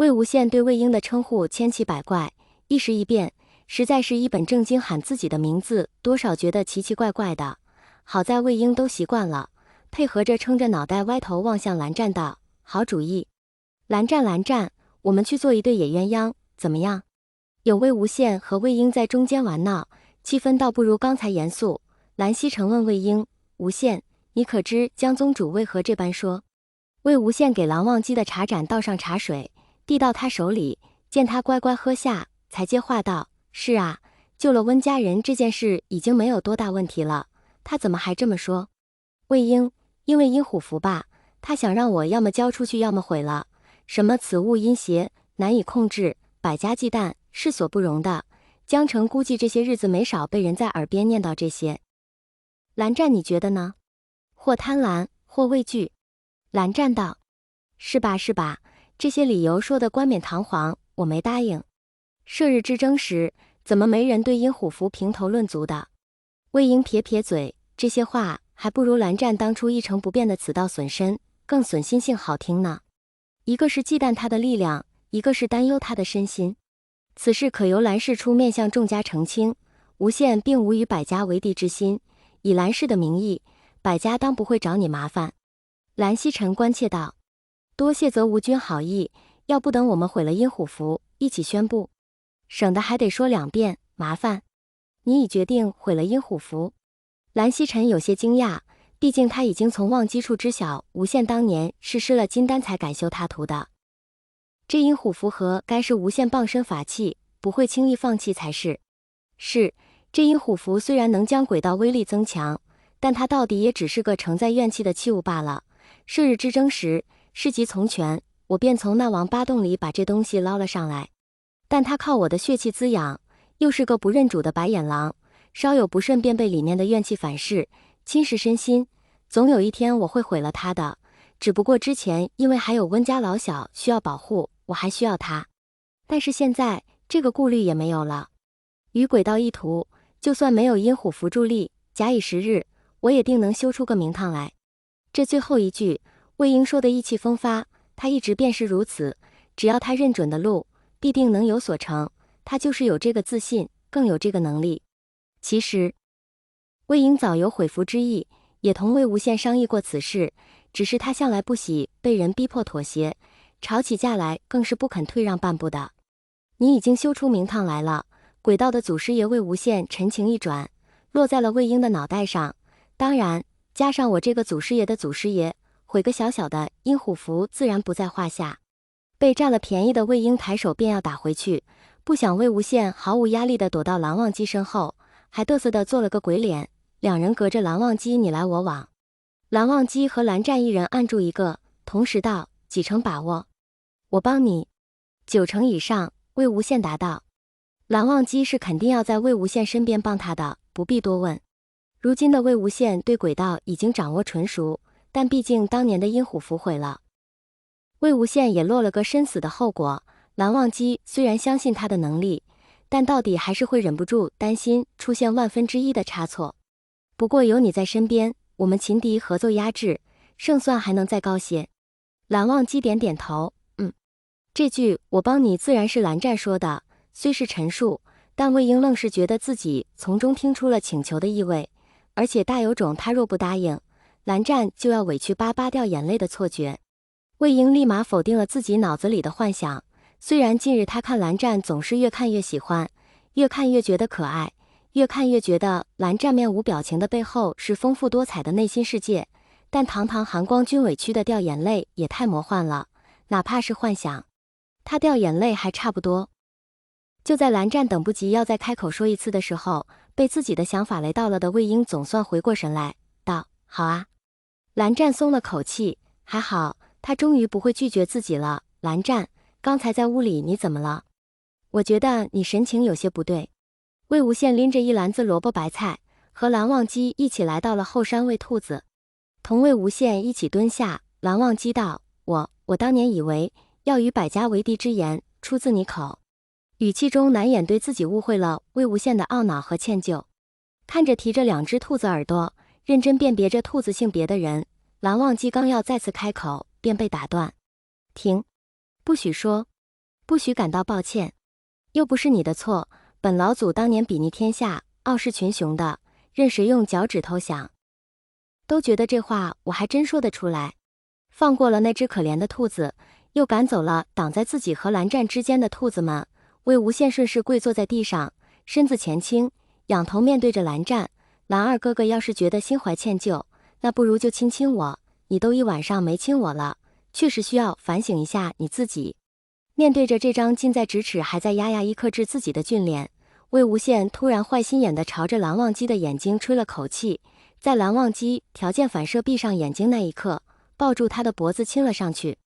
魏无羡对魏婴的称呼千奇百怪，一时一变，实在是一本正经喊自己的名字，多少觉得奇奇怪怪的。好在魏婴都习惯了，配合着撑着脑袋歪头望向蓝湛道：“好主意，蓝湛，我们去做一对野鸳鸯，怎么样？”有魏无羡和魏婴在中间玩闹，气氛倒不如刚才严肃。蓝曦臣问魏婴：“无羡，你可知江宗主为何这般说？”魏无羡给蓝忘机的茶盏倒上茶水，递到他手里，见他乖乖喝下，才接话道：“是啊，救了温家人这件事已经没有多大问题了，他怎么还这么说？”魏婴：“因为阴虎符吧，他想让我要么交出去，要么毁了。什么此物阴邪，难以控制，百家忌惮，是所不容的。江城估计这些日子没少被人在耳边念叨这些。蓝湛，你觉得呢？”或贪婪，或畏惧。蓝湛道：“是吧，这些理由说得冠冕堂皇，我没答应。射日之争时，怎么没人对阴虎符评头论足的？”魏婴撇撇嘴，这些话还不如蓝湛当初一成不变的此道损身，更损心性好听呢。一个是忌惮他的力量，一个是担忧他的身心。此事可由蓝氏出面向众家澄清，无羡并无与百家为敌之心，以蓝氏的名义，百家当不会找你麻烦。蓝曦臣关切道：“多谢泽吴君好意，要不等我们毁了阴虎符，一起宣布，省得还得说2遍，麻烦。你已决定毁了阴虎符？”蓝曦臣有些惊讶，毕竟他已经从望基处知晓无羡当年是失了金丹才改修他图的。这阴虎符合该是无羡傍身法器，不会轻易放弃才是。是，这阴虎符虽然能将鬼道威力增强，但它到底也只是个承载怨气的器物罢了。射日之争时，事急从权，我便从那王八洞里把这东西捞了上来。但它靠我的血气滋养，又是个不认主的白眼狼，稍有不慎便被里面的怨气反噬，侵蚀身心。总有一天我会毁了它的，只不过之前因为还有温家老小需要保护，我还需要它。但是现在这个顾虑也没有了。与鬼道一图，就算没有阴虎符助力，假以时日，我也定能修出个名堂来。这最后一句，魏婴说的意气风发，他一直便是如此，只要他认准的路，必定能有所成，他就是有这个自信，更有这个能力。其实，魏婴早有毁符之意，也同魏无羡商议过此事，只是他向来不喜被人逼迫妥协，吵起架来更是不肯退让半步的。你已经修出名堂来了，鬼道的祖师爷魏无羡神情一转，落在了魏婴的脑袋上。当然，加上我这个祖师爷的祖师爷，毁个小小的阴虎符自然不在话下。被占了便宜的魏婴抬手便要打回去，不想魏无羡毫无压力地躲到蓝忘机身后，还嘚瑟地做了个鬼脸，两人隔着蓝忘机你来我往。蓝忘机和蓝湛一人按住一个，同时道：“几成把握？”“我帮你。”“9成以上。”魏无羡答道。蓝忘机是肯定要在魏无羡身边帮他的，不必多问。如今的魏无羡对鬼道已经掌握纯熟，但毕竟当年的阴虎符毁了，魏无羡也落了个身死的后果。蓝忘机虽然相信他的能力，但到底还是会忍不住担心出现1/1000之一的差错。不过有你在身边，我们秦敌合作压制，胜算还能再高些。蓝忘机点点头，这句我帮你自然是蓝湛说的，虽是陈述，但魏婴愣是觉得自己从中听出了请求的意味，而且大有种他若不答应，蓝湛就要委屈巴巴掉眼泪的错觉。魏婴立马否定了自己脑子里的幻想，虽然近日他看蓝湛总是越看越喜欢，越看越觉得可爱，越看越觉得蓝湛面无表情的背后是丰富多彩的内心世界，但堂堂寒光君委屈的掉眼泪也太魔幻了，哪怕是幻想，他掉眼泪还差不多。就在蓝湛等不及要再开口说一次的时候，被自己的想法雷到了的魏婴总算回过神来，道：“好啊。”蓝湛松了口气，还好，他终于不会拒绝自己了。蓝湛，刚才在屋里你怎么了？我觉得你神情有些不对。魏无羡拎着一篮子萝卜白菜，和蓝忘机一起来到了后山喂兔子。同魏无羡一起蹲下，蓝忘机道：“我当年以为要与百家为敌之言出自你口。”语气中难掩对自己误会了魏无羡的懊恼和歉疚。看着提着2只兔子耳朵，认真辨别着兔子性别的人，蓝忘机刚要再次开口，便被打断：“停，不许说。”不许感到抱歉，又不是你的错，本老祖当年睥睨天下，傲视群雄的，任谁用脚趾头想。都觉得这话我还真说得出来。放过了那只可怜的兔子，又赶走了挡在自己和蓝湛之间的兔子们。魏无羡顺势跪坐在地上，身子前倾，仰头面对着蓝湛。蓝二哥哥要是觉得心怀歉疚，那不如就亲亲我，你都一晚上没亲我了，确实需要反省一下你自己。面对着这张近在咫尺还在压抑克制自己的俊脸，魏无羡突然坏心眼地朝着蓝忘机的眼睛吹了口气，在蓝忘机条件反射闭上眼睛那一刻，抱住他的脖子亲了上去。